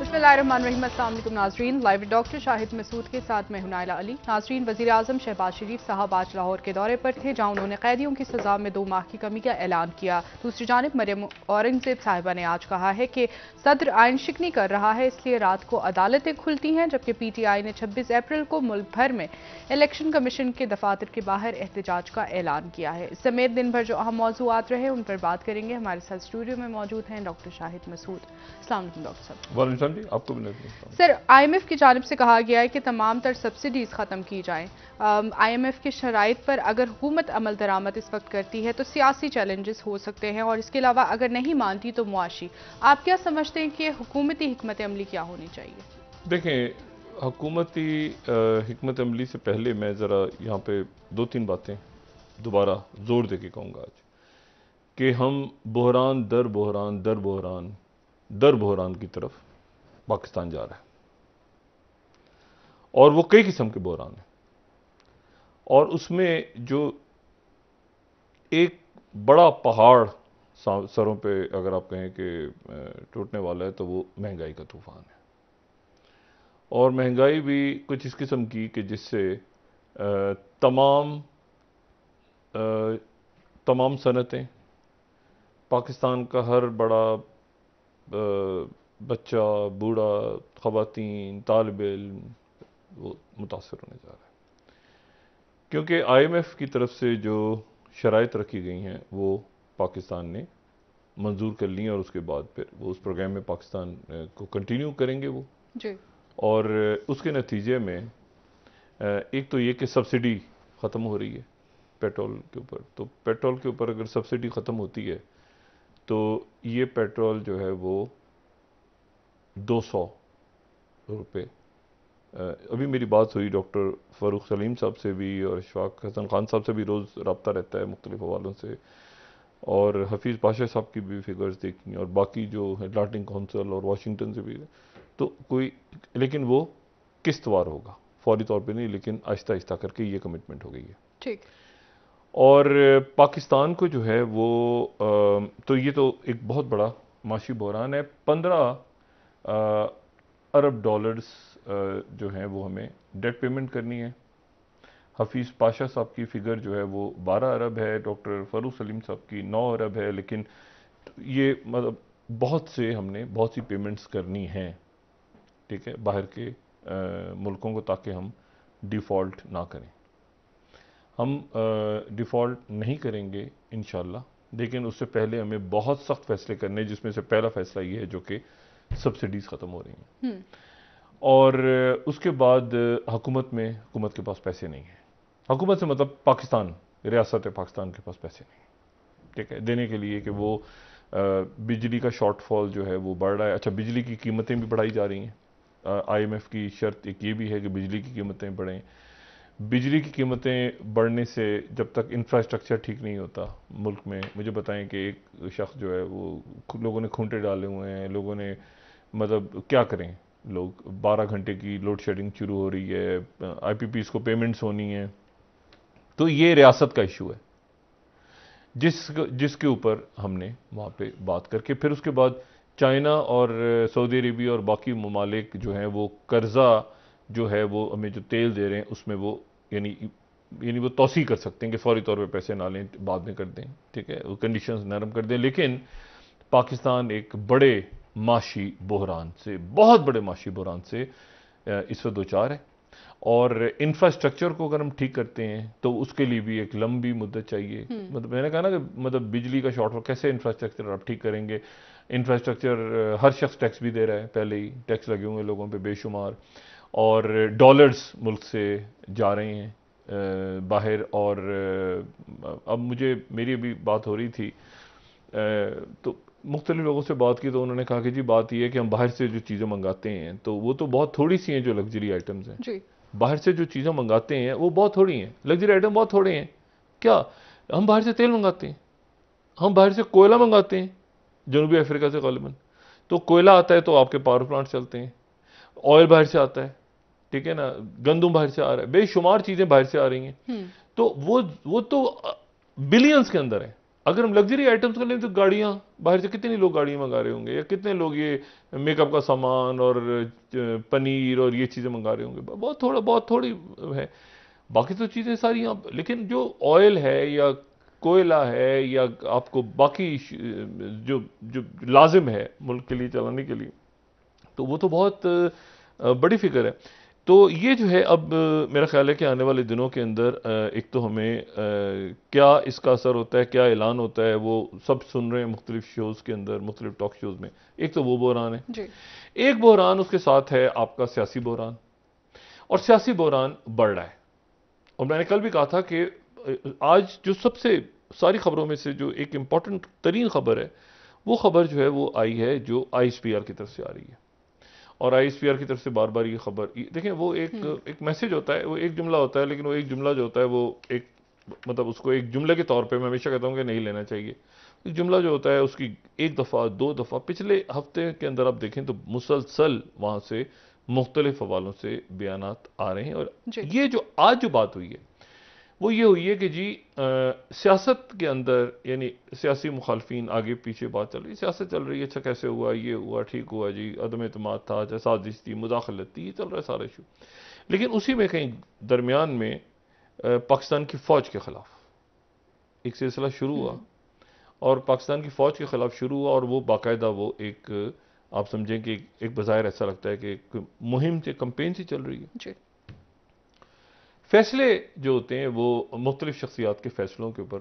बिस्मिल्लाहिर्रहमानिर्रहीम। अस्सलाम वालेकुम नाजरीन, लाइव डॉक्टर शाहिद मसूद के साथ मैं हूं नाइला अली। नाजरीन, वज़ीर आज़म शहबाज शरीफ साहब आज लाहौर के दौरे पर थे, जहां उन्होंने कैदियों की सज़ा में 2 माह की कमी का ऐलान किया। दूसरी जानिब मरियम औरंगज़ेब साहिबा ने आज कहा है कि सदर आइन शिकनी कर रहा है, इसलिए रात को अदालतें खुलती हैं, जबकि PTI ने 26 अप्रैल को मुल्क भर में इलेक्शन कमीशन के दफातर के बाहर एहतजाज का ऐलान किया है। इस समेत दिन भर जो अहम मौज़ूआत रहे उन पर बात करेंगे। हमारे साथ स्टूडियो में मौजूद हैं डॉक्टर शाहिद मसूद। अस्सलाम वालेकुम डॉक्टर साहब। वालेकुम जी, आपको भी सर, IMF की जानिब से कहा गया है कि तमाम तर सब्सिडीज़ ख़त्म की जाएँ। IMF की शराइत पर अगर हुकूमत अमल दरामद इस वक्त करती है तो सियासी चैलेंजेस हो सकते हैं, और इसके अलावा अगर नहीं मानती तो मुआशी। आप क्या समझते हैं कि हुकूमती हिकमत अमली क्या होनी चाहिए? देखें, हुकूमती हिकमत अमली से पहले मैं ज़रा यहाँ पे 2-3 बातें दोबारा जोर दे के कहूँगा आज कि हम बहरान दर बहरान दर बहरान दर बहरान की तरफ पाकिस्तान जा रहा है, और वो कई किस्म के बहरान हैं, और उसमें जो एक बड़ा पहाड़ सरों पे अगर आप कहें कि टूटने वाला है तो वो महंगाई का तूफान है। और महंगाई भी कुछ इस किस्म की कि जिससे तमाम सनतें, पाकिस्तान का हर बड़ा बच्चा, बूढ़ा, ख़वातीन, तालिब इल्म, वो मुतासर होने जा रहा है, क्योंकि IMF की तरफ से जो शराइत रखी गई हैं वो पाकिस्तान ने मंजूर कर ली, और उसके बाद फिर वो उस प्रोग्राम में पाकिस्तान को कंटिन्यू करेंगे वो जी। और उसके नतीजे में एक तो ये कि सब्सिडी ख़त्म हो रही है पेट्रोल के ऊपर। तो पेट्रोल के ऊपर अगर सब्सिडी ख़त्म होती है तो ये पेट्रोल जो है वो 200 रुपये, अभी मेरी बात हुई डॉक्टर फ़ारूक सलीम साहब से भी और इशफाक हसन खान साहब से भी रोज़ रब्ता रहता है मुख्तलिफ हवालों से, और हफीज़ पाशा साहब की भी फिगर्स देखी, और बाकी जो अटलांटिक काउंसिल और वाशिंगटन से भी, तो कोई, लेकिन वो किस्तवार होगा, फौरी तौर पे नहीं, लेकिन आहिस्ता आहिस्ता करके ये कमिटमेंट हो गई है। ठीक। और पाकिस्तान को जो है वो तो ये तो एक बहुत बड़ा माशी बहरान है। 15 अरब डॉलर्स जो हैं वो हमें डेट पेमेंट करनी है। हफीज़ पाशा साहब की फ़िगर जो है वो 12 अरब है, डॉक्टर फ़ारूक सलीम साहब की 9 अरब है, लेकिन ये मतलब बहुत सी पेमेंट्स करनी हैं, ठीक है, बाहर के मुल्कों को, ताकि हम डिफ़ॉल्ट ना करें। हम डिफ़ॉल्ट नहीं करेंगे इंशाल्लाह, लेकिन उससे पहले हमें बहुत सख्त फैसले करने, जिसमें से पहला फैसला ये है जो कि सब्सिडीज़ ख़त्म हो रही हैं, और उसके बाद हुकूमत के पास पैसे नहीं हैं। हुकूमत से मतलब पाकिस्तान, रियासत पाकिस्तान के पास पैसे नहीं, ठीक है, देने के लिए कि वो बिजली का शॉर्टफॉल जो है वो बढ़ रहा है। अच्छा, बिजली की कीमतें भी बढ़ाई जा रही हैं। IMF की शर्त एक ये भी है कि बिजली की कीमतें बढ़ें। बिजली की कीमतें बढ़ने से जब तक इंफ्रास्ट्रक्चर ठीक नहीं होता मुल्क में, मुझे बताएं कि एक शख्स जो है वो, लोगों ने खूंटे डाले हुए हैं, लोगों ने मतलब क्या करें, लोग 12 घंटे की लोड शेडिंग शुरू हो रही है, IPPs को पेमेंट्स होनी है। तो ये रियासत का इशू है जिसके ऊपर हमने वहाँ पे बात करके, फिर उसके बाद चाइना और सऊदी अरेबिया और बाकी ममालिक जो हैं वो कर्जा जो है वो हमें जो तेल दे रहे हैं उसमें वो यानी वो तौसी कर सकते हैं कि फौरी तौर पे पैसे ना लें, बाद में कर दें, ठीक है, वो कंडीशंस नरम कर दें। लेकिन पाकिस्तान एक बड़े माशी बहरान से, बहुत बड़े माशी बहरान से इस वक्त दो चार है, और इंफ्रास्ट्रक्चर को अगर हम ठीक करते हैं तो उसके लिए भी एक लंबी मुद्दत चाहिए। मतलब मैंने कहा ना कि मतलब बिजली का शॉर्टफॉल, कैसे इंफ्रास्ट्रक्चर आप ठीक करेंगे? इंफ्रास्ट्रक्चर, हर शख्स टैक्स भी दे रहा है, पहले ही टैक्स लगे हुए लोगों पे बेशुमार, और डॉलर्स मुल्क से जा रहे हैं बाहर। और अब मेरी अभी बात हो रही थी तो मुख्तलिफ लोगों से बात की, तो उन्होंने कहा कि जी बात यह है कि हम बाहर से जो चीज़ें मंगाते हैं तो वो तो बहुत थोड़ी सी हैं, जो लग्जरी आइटम्स हैं जी। बाहर से जो चीज़ें मंगाते हैं वो बहुत थोड़ी हैं, लग्जरी आइटम बहुत थोड़े हैं। क्या हम बाहर से तेल मंगाते हैं, हम बाहर से कोयला मंगाते हैं, जनूबी अफ्रीका से गालिबन। तो कोयला आता है तो आपके पावर प्लांट चलते हैं, ऑयल बाहर से आता है, ठीक है ना, गंदम बाहर से आ रहा है, बेशुमार चीज़ें बाहर से आ रही हैं। तो वो तो बिलियंस के अंदर है। अगर हम लग्जरी आइटम्स कर लें तो गाड़ियां, बाहर से कितने लोग गाड़ियां मंगा रहे होंगे, या कितने लोग ये मेकअप का सामान और पनीर और ये चीज़ें मंगा रहे होंगे, बहुत थोड़ी है। बाकी तो चीज़ें सारी यहाँ, लेकिन जो ऑयल है या कोयला है या आपको बाकी जो जो लाजिम है मुल्क के लिए चलाने के लिए, तो वो तो बहुत बड़ी फिक्र है। तो ये जो है अब मेरा ख्याल है कि आने वाले दिनों के अंदर एक तो हमें क्या इसका असर होता है, क्या ऐलान होता है, वो सब सुन रहे हैं मुख्तलिफ शोज़ के अंदर, मुख्तलिफ टॉक शोज़ में। एक तो वो बहरान है जी। एक बहरान, उसके साथ है आपका सियासी बहरान, और सियासी बहरान बढ़ रहा है। और मैंने कल भी कहा था कि आज जो सबसे सारी खबरों में से जो एक इम्पॉर्टेंट तरीन खबर है, वो खबर जो है वो आई है जो ISPR की तरफ से आ रही है। और ISPR की तरफ से बार बार ये खबर, देखें वो एक मैसेज होता है, वो एक जुमला होता है, लेकिन वो एक जुमला जो होता है वो एक मतलब उसको एक जुमले के तौर पे मैं हमेशा कहता हूँ कि नहीं लेना चाहिए। एक जुमला जो होता है उसकी एक दफ़ा दो दफ़ा पिछले हफ्ते के अंदर आप देखें तो मुसलसल वहाँ से मुख्तलिफ हवालों से बयानात आ रहे हैं। और ये जो आज जो बात हुई है वो ये हुई है कि जी सियासत के अंदर, यानी सियासी मुखालफिन आगे पीछे बात चल रही है, सियासत चल रही है, अच्छा कैसे हुआ, ये हुआ, ठीक हुआ जी, अदम एतमाद था, अच्छा साजिश थी, मुदाखलत थी, ये चल रहा है सारा इशू। लेकिन उसी में कहीं दरमियान में पाकिस्तान की फ़ौज के ख़िलाफ़ एक सिलसिला शुरू हुआ, और पाकिस्तान की फ़ौज के ख़िलाफ़ शुरू हुआ, और वो बाकायदा वो एक आप समझें कि एक बज़ाहिर ऐसा लगता है कि एक मुहिम से, कंपेन सी चल रही है। फैसले जो होते हैं वो मुख्तलिफ शख्सियात के फैसलों के ऊपर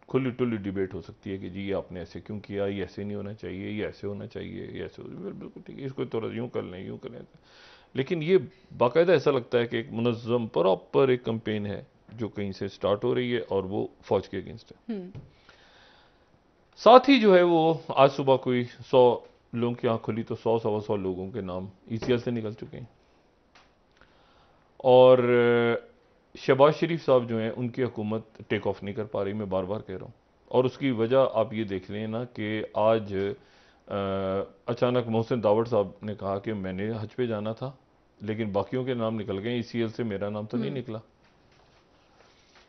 खुली टुली डिबेट हो सकती है कि जी ये आपने ऐसे क्यों किया, ये ऐसे नहीं होना चाहिए, ये ऐसे होना चाहिए, ये ऐसे बिल्कुल ठीक है, इसको थोड़ा यूँ कर लें, यूँ करें। लेकिन ये बाकायदा ऐसा लगता है कि एक मुनज़्ज़म प्रॉपर एक कंपेन है जो कहीं से स्टार्ट हो रही है, और वो फ़ौज के अगेंस्ट है। साथ ही जो है वो आज सुबह कोई 100 लोगों की आँख खुली तो 100-125 लोगों के नाम ECL से निकल चुके हैं। और शहबाज शरीफ साहब जो हैं उनकी हुकूमत टेक ऑफ नहीं कर पा रही, मैं बार बार कह रहा हूँ। और उसकी वजह आप ये देख लें ना कि आज अचानक मोहसिन दावड़ साहब ने कहा कि मैंने हज पे जाना था, लेकिन बाकियों के नाम निकल गए, ECL से मेरा नाम तो नहीं निकला।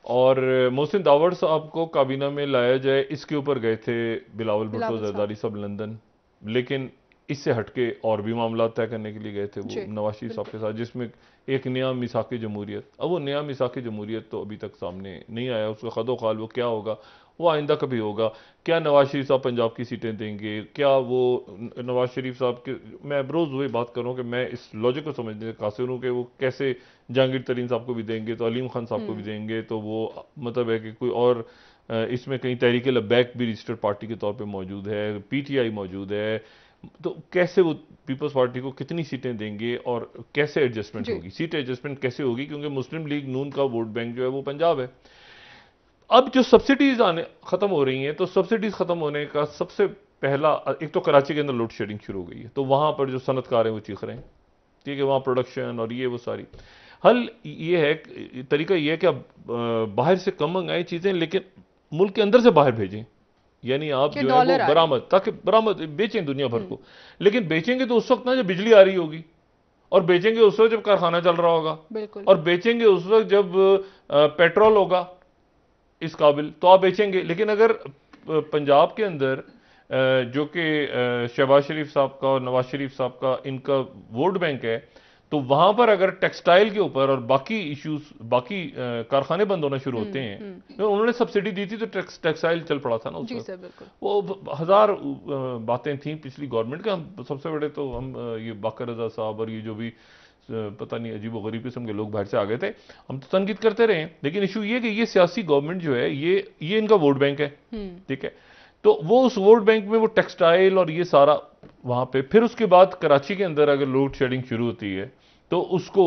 और मोहसिन दावड़ साहब को काबीना में लाया जाए, इसके ऊपर गए थे बिलावल भुट्टो जरदारी साहब लंदन, लेकिन इससे हटके और भी मामला तय करने के लिए गए थे वो नवाज शरीफ साहब के साथ, जिसमें एक नया मिसाक जमहूरियत। अब वो नया मिसाक जमहूरियत तो अभी तक सामने नहीं आया, उसका खदो खाल वो क्या होगा, वो आइंदा कभी होगा। क्या नवाज शरीफ साहब पंजाब की सीटें देंगे, क्या वो नवाज शरीफ साहब के, मैं रोज़ वही बात कर रहा हूँ कि मैं इस लॉजिक को समझने से कासिर हूँ कि वो कैसे जहांगीर तरीन साहब को भी देंगे तो अलीम खान साहब को भी देंगे, तो वो मतलब है कि कोई और इसमें कहीं तहरीक लबैक भी रजिस्टर्ड पार्टी के तौर पे मौजूद है, PTI मौजूद है, तो कैसे वो पीपल्स पार्टी को कितनी सीटें देंगे और कैसे एडजस्टमेंट होगी, सीट एडजस्टमेंट कैसे होगी, क्योंकि मुस्लिम लीग नून का वोट बैंक जो है वो पंजाब है। अब जो सब्सिडीज आने खत्म हो रही हैं, तो सब्सिडीज खत्म होने का सबसे पहला, एक तो कराची के अंदर लोड शेडिंग शुरू हो गई है, तो वहां पर जो सनतकार हैं वो चीख रहे हैं, ठीक है, वहां प्रोडक्शन और ये वो सारी। हल ये है, तरीका ये है कि आप बाहर से कम मंगाएं चीजें, लेकिन मुल्क के अंदर से बाहर भेजें, यानी आप जो है वो बरामद, ताकि बरामद बेचें दुनिया भर को। लेकिन बेचेंगे तो उस वक्त ना जब बिजली आ रही होगी, और बेचेंगे उस वक्त जब कारखाना चल रहा होगा, और बेचेंगे उस वक्त जब पेट्रोल होगा इस काबिल, तो आप बेचेंगे। लेकिन अगर पंजाब के अंदर जो कि शहबाज शरीफ साहब का और नवाज शरीफ साहब का इनका वोट बैंक है, तो वहां पर अगर टेक्सटाइल के ऊपर और बाकी इश्यूज, बाकी कारखाने बंद होना शुरू होते हैं, तो उन्होंने सब्सिडी दी थी तो टेक्सटाइल चल पड़ा था ना उस वक्त। वो हजार बातें थी पिछली गवर्नमेंट का। सबसे बड़े तो हम ये बाकर रजा साहब और ये जो भी पता नहीं अजीब व गरीब किस्म के लोग बाहर से आ गए थे, हम तो तनकीद करते रहे। लेकिन इशू ये कि ये सियासी गवर्नमेंट जो है ये इनका वोट बैंक है, ठीक है, तो वो उस वोट बैंक में वो टेक्सटाइल और ये सारा वहां पे, फिर उसके बाद कराची के अंदर अगर लोड शेडिंग शुरू होती है तो उसको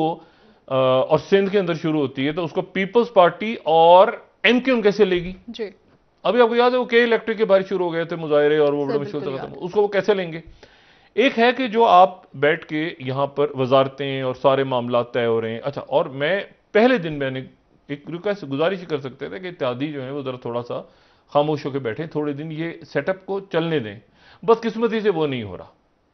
और सिंध के अंदर शुरू होती है तो उसको पीपल्स पार्टी और MQ कैसे लेगी जी। अभी आपको याद है वो इलेक्ट्रिक के बाहर शुरू हो गए थे मुजाहरे और वो बड़ा मुश्किल था, उसको वो कैसे लेंगे। एक है कि जो आप बैठ के यहां पर वजारतें और सारे मामला तय हो रहे हैं। अच्छा, और मैं पहले दिन मैंने एक रिक्वेस्ट गुजारिश कर सकते थे कि इत्यादी जो है वो जरा थोड़ा सा खामोश होकर बैठे, थोड़े दिन ये सेटअप को चलने दें। बदकिस्मती से वो नहीं हो रहा।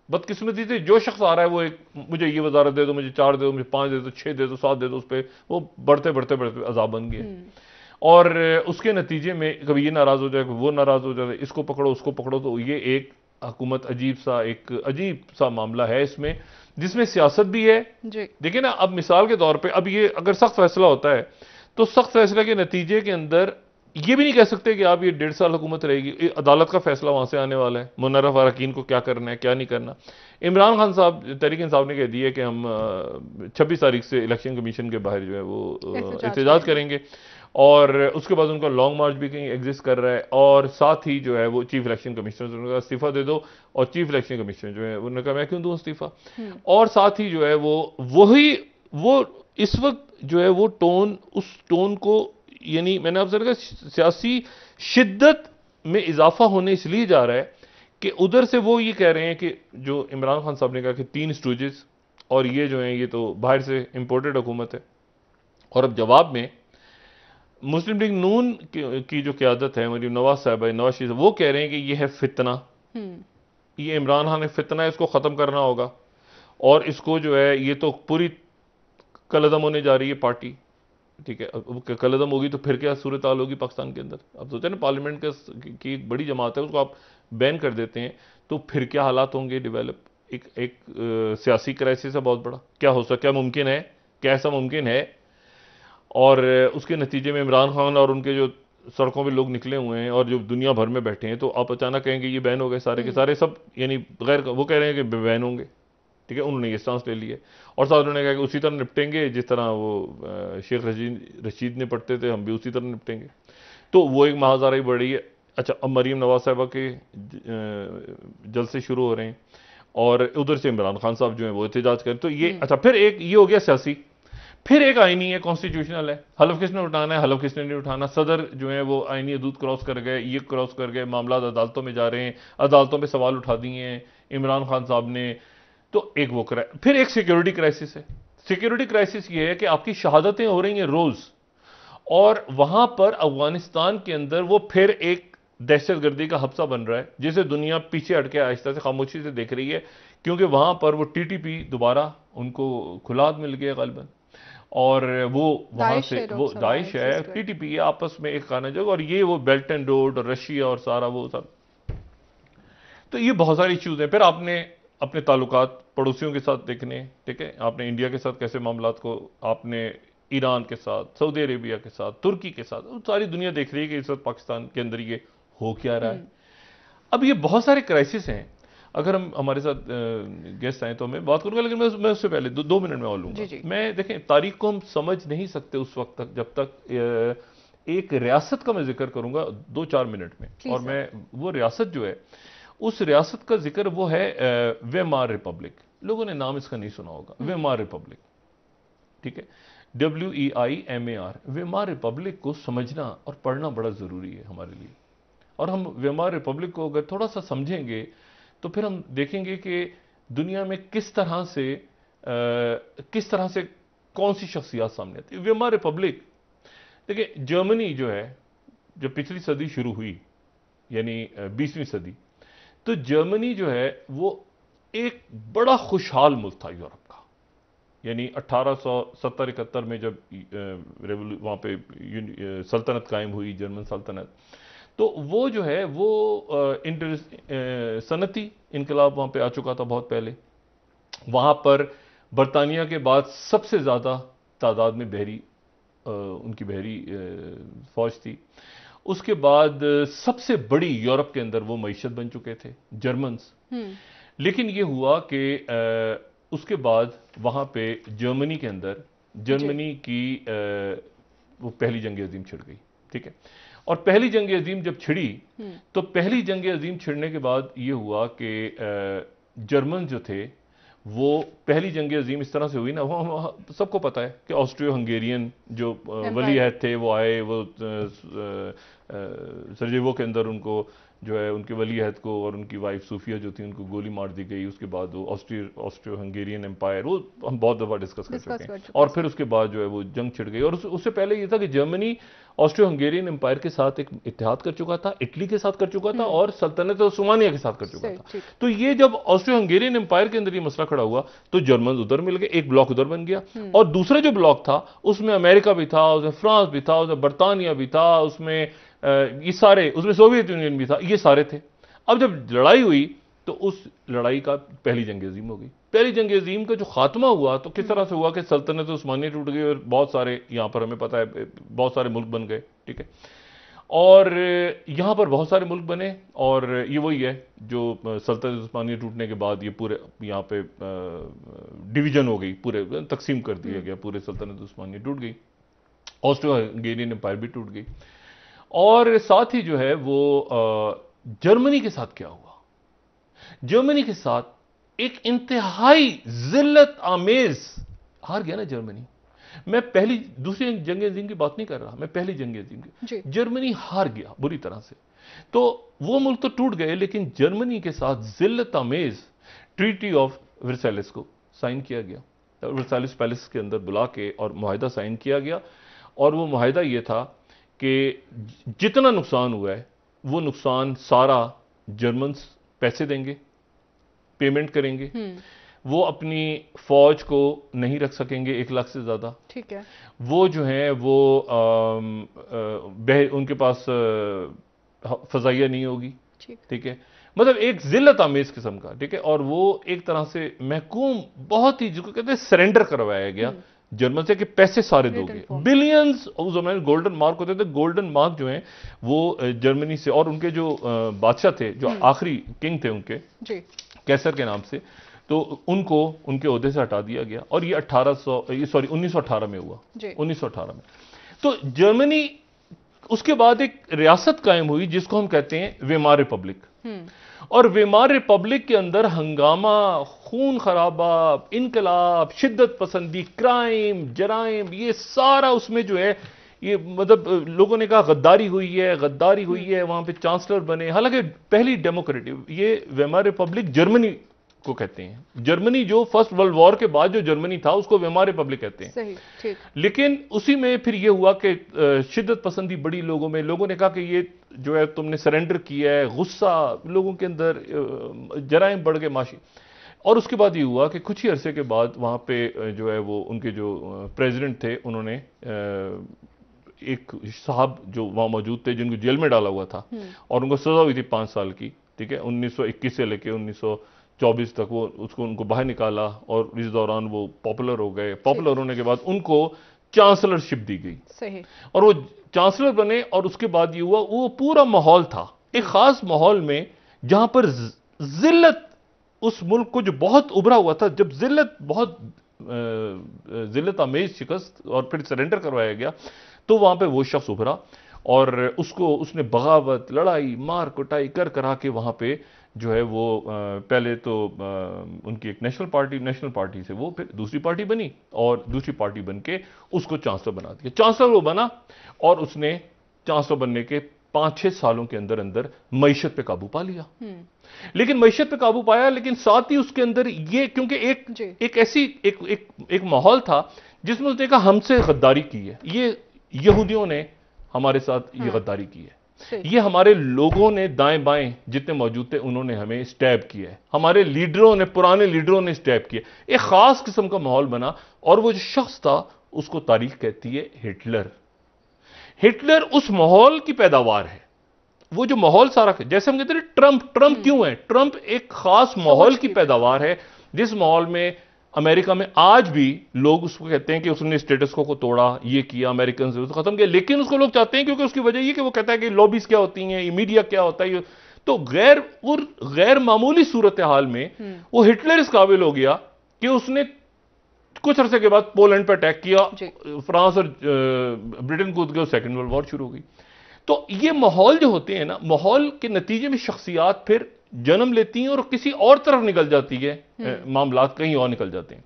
बदकिस्मती से जो शख्स आ रहा है वो एक मुझे ये वजारत दे दो, मुझे 4 दे दो, मुझे 5 दे दो, 6 दे दो, 7 दे दो, उस पर वो बढ़ते बढ़ते बढ़ते अजाब बन गए। और उसके नतीजे में कभी ये नाराज हो जाए, कभी वो नाराज हो जाए, इसको पकड़ो उसको पकड़ो। तो ये एक हुकूमत एक अजीब सा मामला है इसमें, जिसमें सियासत भी है। जी। देखिए ना, अब मिसाल के तौर पे अब ये अगर सख्त फैसला होता है तो सख्त फैसले के नतीजे के अंदर ये भी नहीं कह सकते कि आप ये 1.5 साल हुकूमत रहेगी। अदालत का फैसला वहां से आने वाला है, मुनर्रफ अरकान को क्या करना है क्या नहीं करना। इमरान खान साहब, तहरीक इंसाफ ने कह दिया कि हम 26 तारीख से इलेक्शन कमीशन के बाहर जो है वो एहतजाज करेंगे, और उसके बाद उनका लॉन्ग मार्च भी कहीं एग्जिस्ट कर रहा है, और साथ ही जो है वो चीफ इलेक्शन कमिश्नर उन्होंने कहा इस्तीफा दे दो, और चीफ इलेक्शन कमिश्नर जो है उन्होंने कहा मैं क्यों दूं इस्तीफा। और साथ ही जो है वो इस वक्त जो है वो टोन, उस टोन को, यानी मैंने आपसे कहा सियासी शिद्दत में इजाफा होने इसलिए जा रहा है कि उधर से वो ये कह रहे हैं कि जो इमरान खान साहब ने कहा कि 3 स्टूजेस और ये जो हैं ये तो बाहर से इंपोर्टेड हुकूमत है, और अब जवाब में मुस्लिम लीग नून की जो क़यादत है, मरीम नवाज साहब, नवाज शरीफ, वो कह रहे हैं कि ये है फितना, ये इमरान खान ने फितना है, इसको ख़त्म करना होगा, और इसको जो है ये तो पूरी कलदम होने जा रही है पार्टी। ठीक है, अब कलदम होगी तो फिर क्या सूरत हाल होगी पाकिस्तान के अंदर। अब सोचे ना, पार्लियामेंट की एक बड़ी जमात है, उसको आप बैन कर देते हैं तो फिर क्या हालात होंगे डेवलप। एक सियासी क्राइसिस है बहुत बड़ा, क्या हो सकता, क्या मुमकिन है, क्या ऐसा मुमकिन है। और उसके नतीजे में इमरान खान और उनके जो सड़कों पे लोग निकले हुए हैं और जो दुनिया भर में बैठे हैं, तो आप अचानक कहेंगे ये बैन हो गए सारे के सारे, सब यानी गैर, वो कह रहे हैं कि बैन होंगे। ठीक है, उन्होंने ये स्टांस ले लिया, और साथ उन्होंने कहा कि उसी तरह निपटेंगे जिस तरह वो शेख रशीद ने पढ़ते थे, हम भी उसी तरह निपटेंगे। तो वो एक महाजारा बढ़ रही है। अच्छा, अब मरीम नवाज साहबा के जलसे शुरू हो रहे हैं, और उधर से इमरान खान साहब जो है वो एहतजाज करें, तो ये अच्छा, फिर एक ये हो गया सियासी, फिर एक आईनी है, कॉन्स्टिट्यूशनल है। हलफ किसने उठाना है, हलफ किसने नहीं उठाना। सदर जो है वो आईनी हदूद क्रॉस कर गए, ये क्रॉस कर गए, मामला अदालतों में जा रहे हैं, अदालतों में सवाल उठा दिए हैं इमरान खान साहब ने। तो एक वो फिर एक सिक्योरिटी क्राइसिस है। सिक्योरिटी क्राइसिस ये है कि आपकी शहादतें हो रही हैं रोज, और वहां पर अफगानिस्तान के अंदर वो फिर एक दहशतगर्दी का हफ्सा बन रहा है, जिसे दुनिया पीछे हटके आहिस्ता से खामोशी से देख रही है, क्योंकि वहां पर वो टीटीपी दोबारा उनको खुलाद मिल गया गालिबन, और वो वहां से वो दाइश है, टीटीपी है, आपस में एक खाना जगह, और ये वो बेल्ट एंड रोड और रशिया और सारा वो सब। तो ये बहुत सारी इश्यूज हैं। फिर आपने अपने ताल्लुकात पड़ोसियों के साथ देखने, ठीक है, आपने इंडिया के साथ कैसे मामलात को, आपने ईरान के साथ, सऊदी अरेबिया के साथ, तुर्की के साथ, सारी दुनिया देख रही है कि इस वक्त पाकिस्तान के अंदर ये हो क्या रहा है। अब ये बहुत सारे क्राइसिस हैं। अगर हम हमारे साथ गेस्ट आए तो मैं बात करूंगा, लेकिन मैं उससे पहले 2 मिनट में और लूंगा। मैं देखें, तारीख को हम समझ नहीं सकते उस वक्त तक जब तक एक रियासत का मैं जिक्र करूंगा 2-4 मिनट में, और मैं वो रियासत जो है, उस रियासत का जिक्र वो है वेमार रिपब्लिक। लोगों ने नाम इसका नहीं सुना होगा, वेमार रिपब्लिक। ठीक है, WEIMAR, वेमार रिपब्लिक को समझना और पढ़ना बड़ा जरूरी है हमारे लिए। और हम वेमार रिपब्लिक को अगर थोड़ा सा समझेंगे तो फिर हम देखेंगे कि दुनिया में किस तरह से कौन सी शख्सियत सामने आती है। वेमार रिपब्लिक, देखिए, जर्मनी जो है, जब पिछली सदी शुरू हुई, यानी 20वीं सदी, तो जर्मनी जो है वो एक बड़ा खुशहाल मुल्क था यूरोप का। यानी 1870-71 में जब वहां पे सल्तनत कायम हुई, जर्मन सल्तनत, तो वो जो है वो सनती इनकलाब वहां पे आ चुका था बहुत पहले। वहां पर बरतानिया के बाद सबसे ज्यादा तादाद में उनकी बहरी फौज थी। उसके बाद सबसे बड़ी यूरोप के अंदर वो मईशत बन चुके थे जर्मन्स। लेकिन ये हुआ कि उसके बाद वहां पे जर्मनी के अंदर जर्मनी की वो पहली जंग अजीम छिड़ गई। ठीक है, और पहली जंग अजीम जब छिड़ी, तो पहली जंग अजीम छिड़ने के बाद ये हुआ कि जर्मन जो थे, वो पहली जंग अजीम इस तरह से हुई ना, वो सबको पता है कि ऑस्ट्रियो हंगेरियन जो वली अहद थे वो आए, वो सरजेवो के अंदर उनको जो है उनके वली अहद को और उनकी वाइफ सूफिया जो थी उनको गोली मार दी गई। उसके बाद वो ऑस्ट्रियो हंगेरियन एम्पायर, वो हम बहुत दफा डिस्कस कर चुके हैं। और फिर उसके बाद जो है वो जंग छिड़ गई। और उससे पहले ये था कि जर्मनी ऑस्ट्रो हंगेरियन एम्पायर के साथ एक इत्तेहाद कर चुका था, इटली के साथ कर चुका था और सल्तनत उस्मानिया के साथ कर चुका था। तो ये जब ऑस्ट्रो हंगेरियन एम्पायर के अंदर ये मसला खड़ा हुआ तो जर्मन उधर मिल गए, एक ब्लॉक उधर बन गया, और दूसरा जो ब्लॉक था उसमें अमेरिका भी था, उसमें फ्रांस भी था, उसमें बर्तानिया भी था, उसमें ये सारे, उसमें सोवियत यूनियन भी था, ये सारे थे। अब जब लड़ाई हुई तो उस लड़ाई का पहली जंग अजीम हो गई। पहली जंग अजीम का जो खात्मा हुआ तो किस तरह से हुआ कि सल्तनत उस्मानिया टूट गई और बहुत सारे, यहां पर हमें पता है बहुत सारे मुल्क बन गए, ठीक है, और यहां पर बहुत सारे मुल्क बने, और ये वही है जो सल्तनत उस्मानिया टूटने के बाद ये पूरे यहां पे डिवीजन हो गई, पूरे तकसीम कर दिया गया, पूरे सल्तनत उस्मानिया टूट गई, ऑस्ट्रो हंगेरियन एम्पायर भी टूट गई। और साथ ही जो है वो जर्मनी के साथ क्या हुआ, जर्मनी के साथ एक इंतहाई जिल्लत आमेज हार गया ना जर्मनी। मैं पहली दूसरी जंग अजीम की बात नहीं कर रहा, मैं पहली जंग अजीम की। जर्मनी हार गया बुरी तरह से, तो वो मुल्क तो टूट गए, लेकिन जर्मनी के साथ जिल्लत आमेज ट्रीटी ऑफ वर्साइलेस को साइन किया गया। वर्साइलेस पैलेस के अंदर बुला के और मुआहिदा साइन किया गया, और वो मुआहिदा ये था कि जितना नुकसान हुआ है वो नुकसान सारा जर्मन्स पैसे देंगे, पेमेंट करेंगे, वो अपनी फौज को नहीं रख सकेंगे 1 लाख से ज्यादा, ठीक है, वो जो है वो उनके पास फजाइया नहीं होगी, ठीक है, मतलब एक जिल्लत आमेज किस्म का, ठीक है, और वो एक तरह से महकूम, बहुत ही जिसको कहते हैं सरेंडर करवाया गया जर्मन से कि पैसे सारे दोगे, बिलियंस। उस जमाने गोल्डन मार्क होते थे, गोल्डन मार्क जो है वो जर्मनी से, और उनके जो बादशाह थे, जो आखिरी किंग थे उनके, कैसर के नाम से, तो उनको उनके ओहदे से हटा दिया गया, और ये 1918 में हुआ, 1918 में। तो जर्मनी, उसके बाद एक रियासत कायम हुई जिसको हम कहते हैं वेमार रिपब्लिक, और वेमार रिपब्लिक के अंदर हंगामा, खून खराबा, इनकलाब, शिद्दत पसंदी, क्राइम, जराइम, ये सारा उसमें जो है, ये मतलब लोगों ने कहा गद्दारी हुई है, गद्दारी हुई है, वहां पे चांसलर बने, हालांकि पहली डेमोक्रेटिक, ये वेमार रिपब्लिक जर्मनी को कहते हैं। जर्मनी जो फर्स्ट वर्ल्ड वॉर के बाद जो जर्मनी था उसको वेमार रिपब्लिक कहते हैं, सही, ठीक। लेकिन उसी में फिर ये हुआ कि शिद्दत पसंदी बड़ी लोगों में, लोगों ने कहा कि ये जो है तुमने सरेंडर किया है, गुस्सा लोगों के अंदर, जराइम बढ़ गए माशी, और उसके बाद ये हुआ कि कुछ ही अरसे के बाद वहां पे जो है वो उनके जो प्रेसिडेंट थे, उन्होंने एक साहब जो वहां मौजूद थे जिनको जेल में डाला हुआ था, और उनको सजा हुई थी 5 साल की, ठीक है, 1921 से लेकर 1924 तक, वो उसको उनको बाहर निकाला, और इस दौरान वो पॉपुलर हो गए। पॉपुलर होने के बाद उनको चांसलरशिप दी गई, सही, और वो चांसलर बने, और उसके बाद ये हुआ, वो पूरा माहौल था एक खास माहौल में जहां पर जिल्लत, उस मुल्क को जो बहुत उभरा हुआ था, जब जिल्लत बहुत जिल्लत आमेज शिकस्त और फिर सरेंडर करवाया गया, तो वहां पे वो शख्स उभरा, और उसने बगावत, लड़ाई, मार कुटाई कर करा के वहां पे जो है वो पहले तो उनकी एक नेशनल पार्टी से वो फिर दूसरी पार्टी बनी, और दूसरी पार्टी बन के उसको चांसलर बना दिया। चांसलर वो बना, और उसने चांसलर बनने के 5-6 सालों के अंदर अंदर मईशत पे काबू पा लिया। लेकिन मईशत पे काबू पाया, लेकिन साथ ही उसके अंदर ये, क्योंकि एक ऐसी एक माहौल था जिसमें उसने कहा हमसे गद्दारी की है, ये यहूदियों ने हमारे साथ ये गद्दारी की है, ये हमारे लोगों ने दाएं बाएं जितने मौजूद थे उन्होंने हमें स्टैब किया है, हमारे लीडरों ने, पुराने लीडरों ने स्टैब किया। एक खास किस्म का माहौल बना, और वो जो शख्स था उसको तारीख कहती है हिटलर। हिटलर उस माहौल की पैदावार है, वो जो माहौल सारा, जैसे हम कहते हैं ट्रंप क्यों है, ट्रंप एक खास माहौल की पैदावार है, जिस माहौल में अमेरिका में आज भी लोग उसको कहते हैं कि उसने स्टेटस को तोड़ा, ये किया, अमेरिकन से खत्म किया, लेकिन उसको लोग चाहते हैं क्योंकि उसकी वजह ये कि वो कहता है कि लॉबीज क्या होती हैं, मीडिया क्या होता है, तो गैर मामूली सूरत हाल में वो हिटलर इस काबिल हो गया कि उसने कुछ अरसे के बाद पोलैंड पर अटैक किया, फ्रांस और ब्रिटेन कूद गए, सेकेंड वर्ल्ड वॉर शुरू हो गई। तो ये माहौल जो होते हैं ना, माहौल के नतीजे में शख्सियात फिर जन्म लेती हैं और किसी और तरफ निकल जाती है, मामलात कहीं और निकल जाते हैं।